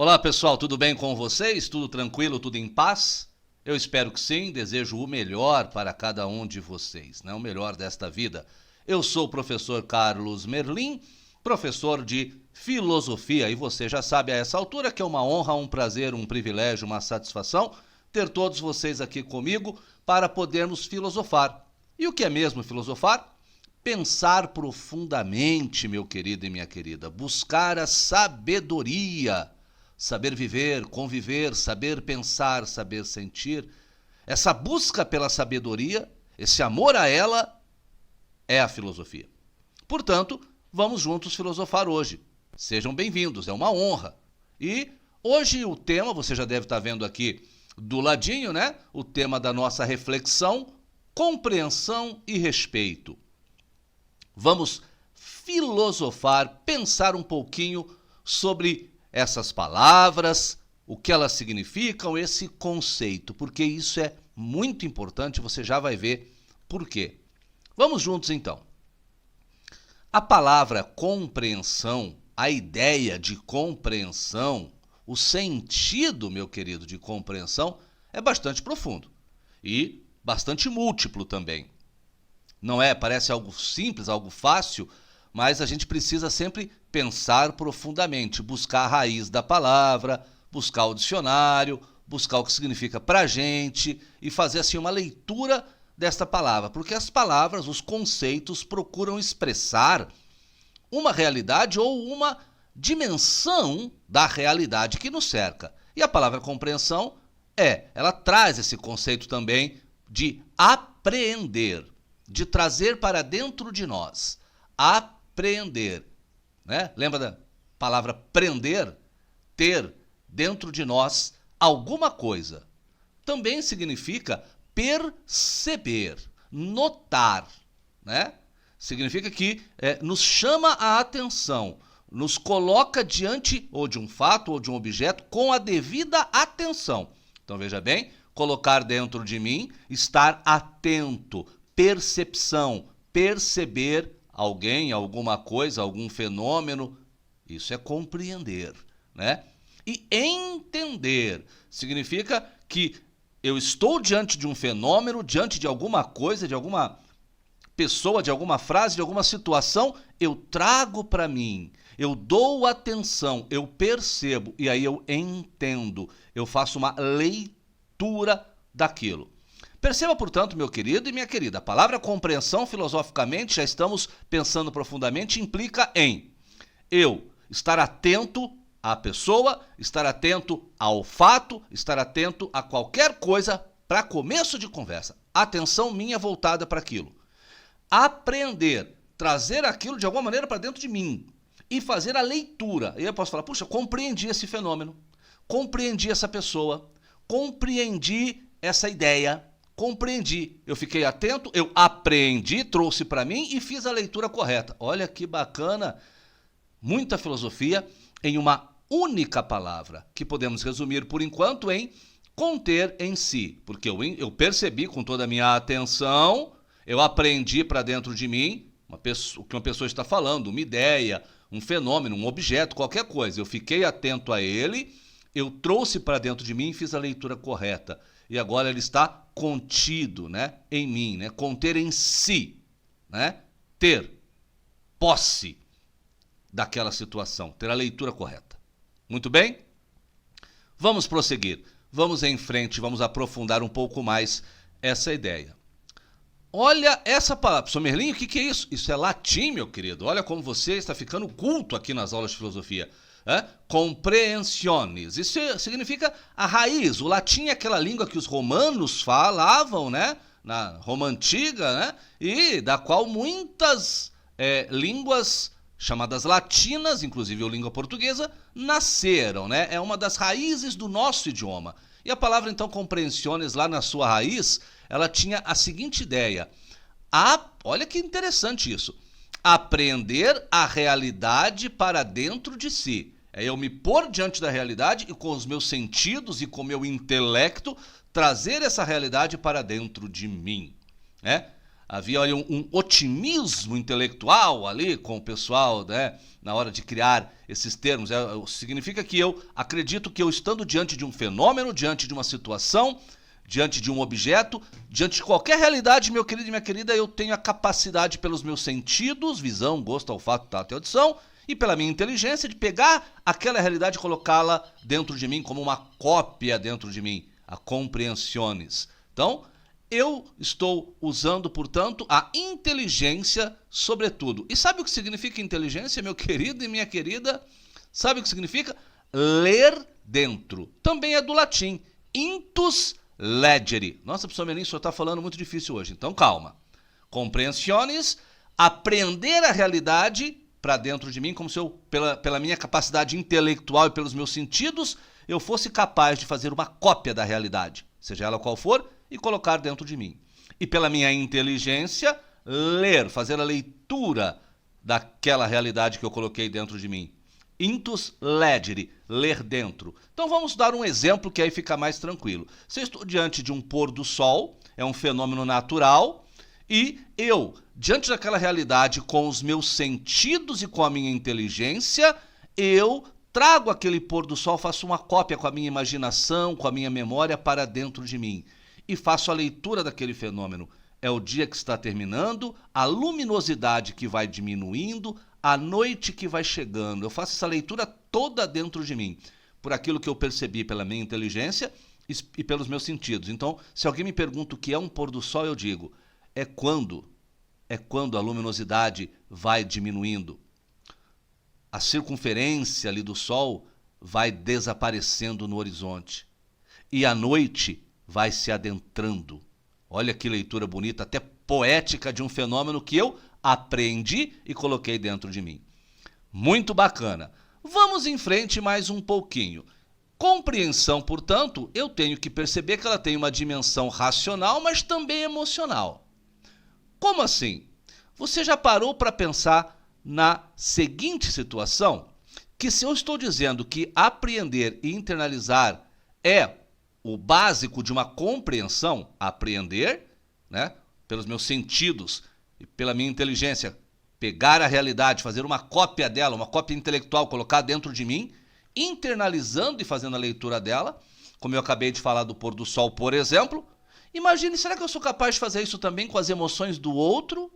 Olá pessoal, tudo bem com vocês? Tudo tranquilo, tudo em paz? Eu espero que sim, desejo o melhor para cada um de vocês, né? O melhor desta vida. Eu sou o professor Carlos Merlim, professor de filosofia, e você já sabe a essa altura que é uma honra, um prazer, um privilégio, uma satisfação ter todos vocês aqui comigo para podermos filosofar. E o que é mesmo filosofar? Pensar profundamente, meu querido e minha querida, buscar a sabedoria, saber viver, conviver, saber pensar, saber sentir. Essa busca pela sabedoria, esse amor a ela, é a filosofia. Portanto, vamos juntos filosofar hoje. Sejam bem-vindos, é uma honra. E hoje o tema, você já deve estar vendo aqui do ladinho, né? O tema da nossa reflexão, compreensão e respeito. Vamos filosofar, pensar um pouquinho sobre essas palavras, o que elas significam, esse conceito, porque isso é muito importante, você já vai ver por quê. Vamos juntos então. A palavra compreensão, a ideia de compreensão, o sentido, meu querido, de compreensão é bastante profundo e bastante múltiplo também. Não é? Parece algo simples, algo fácil, mas a gente precisa sempre pensar profundamente, buscar a raiz da palavra, buscar o dicionário, buscar o que significa pra gente e fazer assim uma leitura desta palavra, porque as palavras, os conceitos procuram expressar uma realidade ou uma dimensão da realidade que nos cerca. E a palavra compreensão ela traz esse conceito também de apreender, de trazer para dentro de nós, apreender, né? Lembra da palavra prender? Ter dentro de nós alguma coisa. Também significa perceber, notar, né? Significa que nos chama a atenção, nos coloca diante ou de um fato ou de um objeto com a devida atenção. Então veja bem, colocar dentro de mim, estar atento, percepção, perceber alguém, alguma coisa, algum fenômeno, isso é compreender, né? E entender significa que eu estou diante de um fenômeno, diante de alguma coisa, de alguma pessoa, de alguma frase, de alguma situação, eu trago para mim, eu dou atenção, eu percebo e aí eu entendo, eu faço uma leitura daquilo. Perceba, portanto, meu querido e minha querida, a palavra compreensão, filosoficamente, já estamos pensando profundamente, implica em eu estar atento à pessoa, estar atento ao fato, estar atento a qualquer coisa para começo de conversa. Atenção minha voltada para aquilo. Aprender, trazer aquilo de alguma maneira para dentro de mim e fazer a leitura. E eu posso falar, puxa, compreendi esse fenômeno, compreendi essa pessoa, compreendi essa ideia, compreendi, eu fiquei atento, eu apreendi, trouxe para mim e fiz a leitura correta. Olha que bacana, muita filosofia em uma única palavra, que podemos resumir por enquanto em conter em si, porque eu percebi com toda a minha atenção, eu aprendi para dentro de mim o que uma pessoa está falando, uma ideia, um fenômeno, um objeto, qualquer coisa. Eu fiquei atento a ele, eu trouxe para dentro de mim e fiz a leitura correta. E agora ele está contido, né, em mim, né? Conter em si, né? Ter posse daquela situação, ter a leitura correta. Muito bem? Vamos prosseguir, vamos em frente, vamos aprofundar um pouco mais essa ideia. Olha essa palavra, professor Merlim, o que é isso? Isso é latim, meu querido. Olha como você está ficando culto aqui nas aulas de filosofia. Comprehensiones. Isso significa a raiz. O latim é aquela língua que os romanos falavam, né? Na Roma Antiga, né? E da qual muitas línguas chamadas latinas, inclusive a língua portuguesa, nasceram, né? É uma das raízes do nosso idioma. E a palavra, então, comprehensiones, lá na sua raiz, ela tinha a seguinte ideia. Olha que interessante isso. Aprender a realidade para dentro de si. É eu me pôr diante da realidade e com os meus sentidos e com o meu intelecto trazer essa realidade para dentro de mim. Havia olha, um otimismo intelectual ali com o pessoal, né, na hora de criar esses termos. Significa que eu acredito que eu estando diante de um fenômeno, diante de uma situação, diante de um objeto, diante de qualquer realidade, meu querido e minha querida, eu tenho a capacidade pelos meus sentidos, visão, gosto, olfato, tato e audição, e pela minha inteligência de pegar aquela realidade e colocá-la dentro de mim como uma cópia dentro de mim, a compreensões. Então, eu estou usando, portanto, a inteligência sobretudo. E sabe o que significa inteligência, meu querido e minha querida? Sabe o que significa? Ler dentro. Também é do latim. Intus legere. Nossa, professor Melim, o senhor está falando muito difícil hoje. Então, calma. Compreensões, aprender a realidade para dentro de mim, como se eu, pela minha capacidade intelectual e pelos meus sentidos, eu fosse capaz de fazer uma cópia da realidade, seja ela qual for, e colocar dentro de mim. E pela minha inteligência, ler, fazer a leitura daquela realidade que eu coloquei dentro de mim. Intus legere, ler dentro. Então vamos dar um exemplo que aí fica mais tranquilo. Se eu estou diante de um pôr do sol, é um fenômeno natural, e eu, diante daquela realidade com os meus sentidos e com a minha inteligência, eu trago aquele pôr do sol, faço uma cópia com a minha imaginação, com a minha memória para dentro de mim. E faço a leitura daquele fenômeno. É o dia que está terminando, a luminosidade que vai diminuindo, a noite que vai chegando. Eu faço essa leitura toda dentro de mim, por aquilo que eu percebi pela minha inteligência e pelos meus sentidos. Então, se alguém me pergunta o que é um pôr do sol, eu digo, é quando a luminosidade vai diminuindo. A circunferência ali do sol vai desaparecendo no horizonte. E a noite vai se adentrando. Olha que leitura bonita, até poética de um fenômeno que eu aprendi e coloquei dentro de mim. Muito bacana. Vamos em frente mais um pouquinho. Compreensão, portanto, eu tenho que perceber que ela tem uma dimensão racional, mas também emocional. Como assim? Você já parou para pensar na seguinte situação? Que se eu estou dizendo que apreender e internalizar é o básico de uma compreensão, apreender, né, pelos meus sentidos e pela minha inteligência, pegar a realidade, fazer uma cópia dela, uma cópia intelectual, colocar dentro de mim, internalizando e fazendo a leitura dela, como eu acabei de falar do pôr do sol, por exemplo. Imagine, será que eu sou capaz de fazer isso também com as emoções do outro?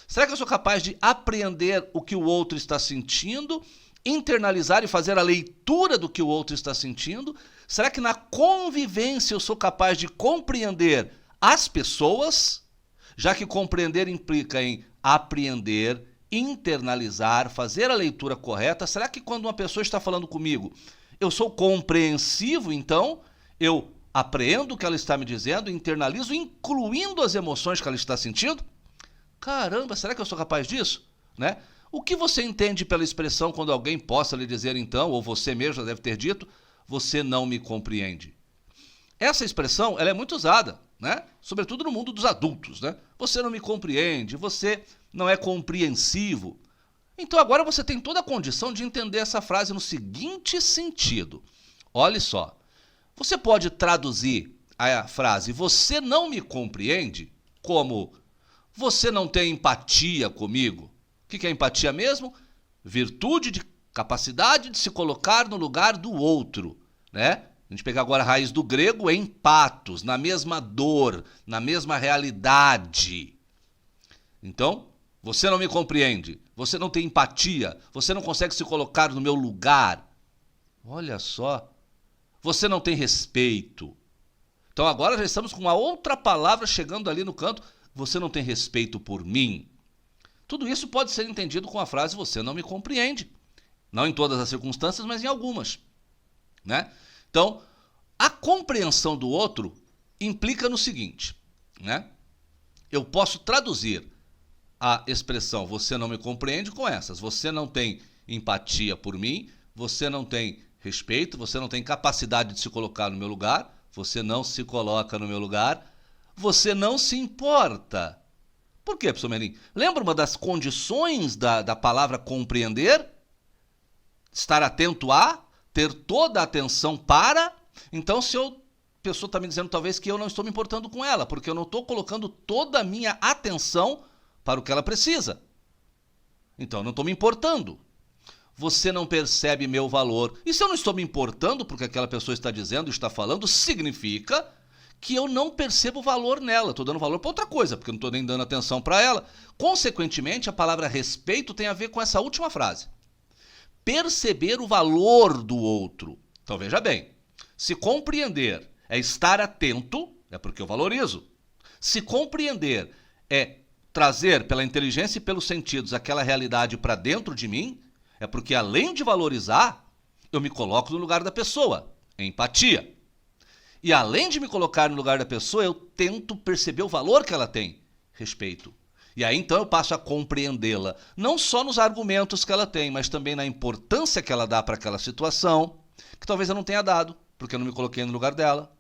Será que eu sou capaz de apreender o que o outro está sentindo, internalizar e fazer a leitura do que o outro está sentindo? Será que na convivência eu sou capaz de compreender as pessoas? Já que compreender implica em apreender, internalizar, fazer a leitura correta. Será que quando uma pessoa está falando comigo, eu sou compreensivo, então eu apreendo o que ela está me dizendo, internalizo, incluindo as emoções que ela está sentindo? Caramba, será que eu sou capaz disso? Né? O que você entende pela expressão quando alguém possa lhe dizer então, ou você mesmo já deve ter dito, você não me compreende? Essa expressão ela é muito usada, né? Sobretudo no mundo dos adultos. Né? Você não me compreende, você não é compreensivo. Então agora você tem toda a condição de entender essa frase no seguinte sentido. Olhe só, você pode traduzir a frase você não me compreende como você não tem empatia comigo. O que é empatia mesmo? Virtude de capacidade de se colocar no lugar do outro, né? A gente pegar agora a raiz do grego, empatos, na mesma dor, na mesma realidade. Então, você não me compreende, você não tem empatia, você não consegue se colocar no meu lugar. Olha só, você não tem respeito. Então agora já estamos com uma outra palavra chegando ali no canto, você não tem respeito por mim. Tudo isso pode ser entendido com a frase você não me compreende. Não em todas as circunstâncias, mas em algumas, né? Então, a compreensão do outro implica no seguinte, né? Eu posso traduzir a expressão você não me compreende com essas. Você não tem empatia por mim, você não tem respeito, você não tem capacidade de se colocar no meu lugar, você não se coloca no meu lugar, você não se importa. Por quê, professor Melim? Lembra uma das condições da palavra compreender? Estar atento a, ter toda a atenção para. Então, se eu pessoa está me dizendo talvez que eu não estou me importando com ela, porque eu não estou colocando toda a minha atenção para o que ela precisa. Então eu não estou me importando. Você não percebe meu valor. E se eu não estou me importando porque aquela pessoa está dizendo e está falando, significa que eu não percebo valor nela. Estou dando valor para outra coisa, porque eu não estou nem dando atenção para ela. Consequentemente, a palavra respeito tem a ver com essa última frase. Perceber o valor do outro. Então veja bem, se compreender é estar atento, é porque eu valorizo. Se compreender é trazer pela inteligência e pelos sentidos aquela realidade para dentro de mim, é porque além de valorizar, eu me coloco no lugar da pessoa, empatia. E além de me colocar no lugar da pessoa, eu tento perceber o valor que ela tem, respeito. E aí então eu passo a compreendê-la, não só nos argumentos que ela tem, mas também na importância que ela dá para aquela situação, que talvez eu não tenha dado, porque eu não me coloquei no lugar dela.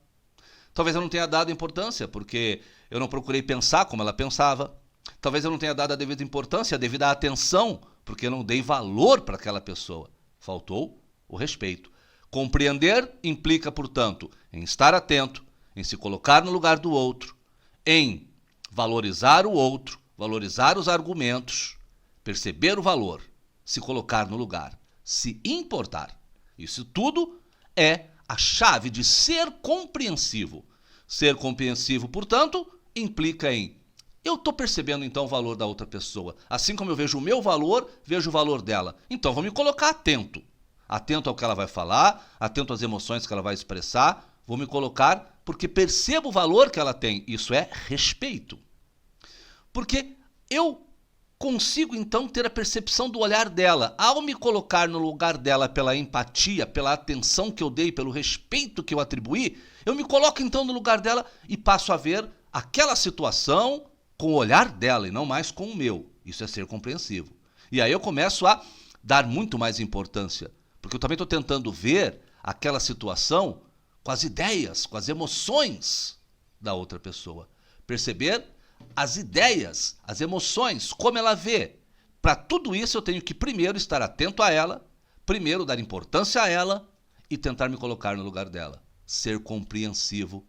Talvez eu não tenha dado importância, porque eu não procurei pensar como ela pensava. Talvez eu não tenha dado a devida importância, a devida atenção, porque eu não dei valor para aquela pessoa. Faltou o respeito. Compreender implica, portanto, em estar atento, em se colocar no lugar do outro, em valorizar o outro, valorizar os argumentos, perceber o valor, se colocar no lugar, se importar. Isso tudo é a chave de ser compreensivo. Ser compreensivo, portanto, implica em eu estou percebendo então o valor da outra pessoa. Assim como eu vejo o meu valor, vejo o valor dela. Então vou me colocar atento. Atento ao que ela vai falar, atento às emoções que ela vai expressar. Vou me colocar porque percebo o valor que ela tem. Isso é respeito. Porque eu consigo então ter a percepção do olhar dela. Ao me colocar no lugar dela pela empatia, pela atenção que eu dei, pelo respeito que eu atribuí, eu me coloco então no lugar dela e passo a ver aquela situação com o olhar dela e não mais com o meu. Isso é ser compreensivo. E aí eu começo a dar muito mais importância, porque eu também estou tentando ver aquela situação com as ideias, com as emoções da outra pessoa. Perceber as ideias, as emoções, como ela vê. Para tudo isso eu tenho que primeiro estar atento a ela, primeiro dar importância a ela e tentar me colocar no lugar dela. Ser compreensivo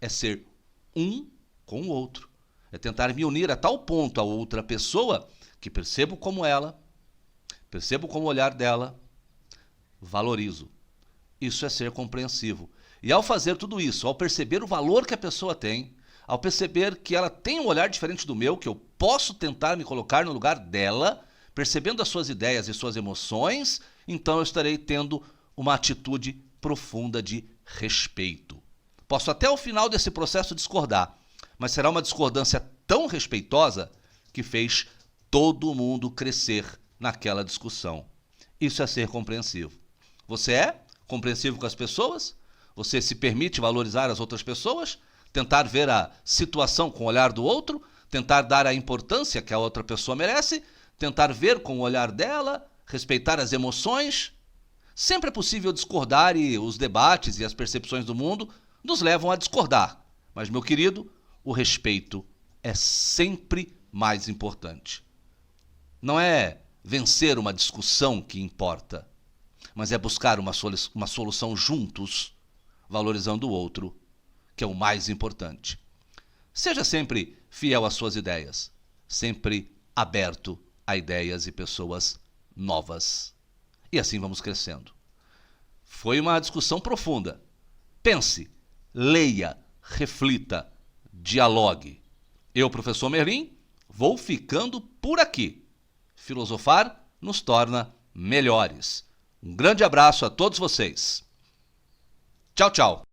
é ser um com o outro. É tentar me unir a tal ponto a outra pessoa que percebo como ela, percebo como o olhar dela, valorizo. Isso é ser compreensivo. E ao fazer tudo isso, ao perceber o valor que a pessoa tem, ao perceber que ela tem um olhar diferente do meu, que eu posso tentar me colocar no lugar dela, percebendo as suas ideias e suas emoções, então eu estarei tendo uma atitude profunda de respeito. Posso até o final desse processo discordar, mas será uma discordância tão respeitosa que fez todo mundo crescer naquela discussão. Isso é ser compreensivo. Você é compreensivo com as pessoas? Você se permite valorizar as outras pessoas? Tentar ver a situação com o olhar do outro? Tentar dar a importância que a outra pessoa merece? Tentar ver com o olhar dela? Respeitar as emoções? Sempre é possível discordar e os debates e as percepções do mundo nos levam a discordar. Mas, meu querido, o respeito é sempre mais importante. Não é vencer uma discussão que importa, mas é buscar uma solução juntos, valorizando o outro, que é o mais importante. Seja sempre fiel às suas ideias, sempre aberto a ideias e pessoas novas. E assim vamos crescendo. Foi uma discussão profunda. Pense, leia, reflita, dialogue. Eu, professor Merlin, vou ficando por aqui. Filosofar nos torna melhores. Um grande abraço a todos vocês. Tchau, tchau.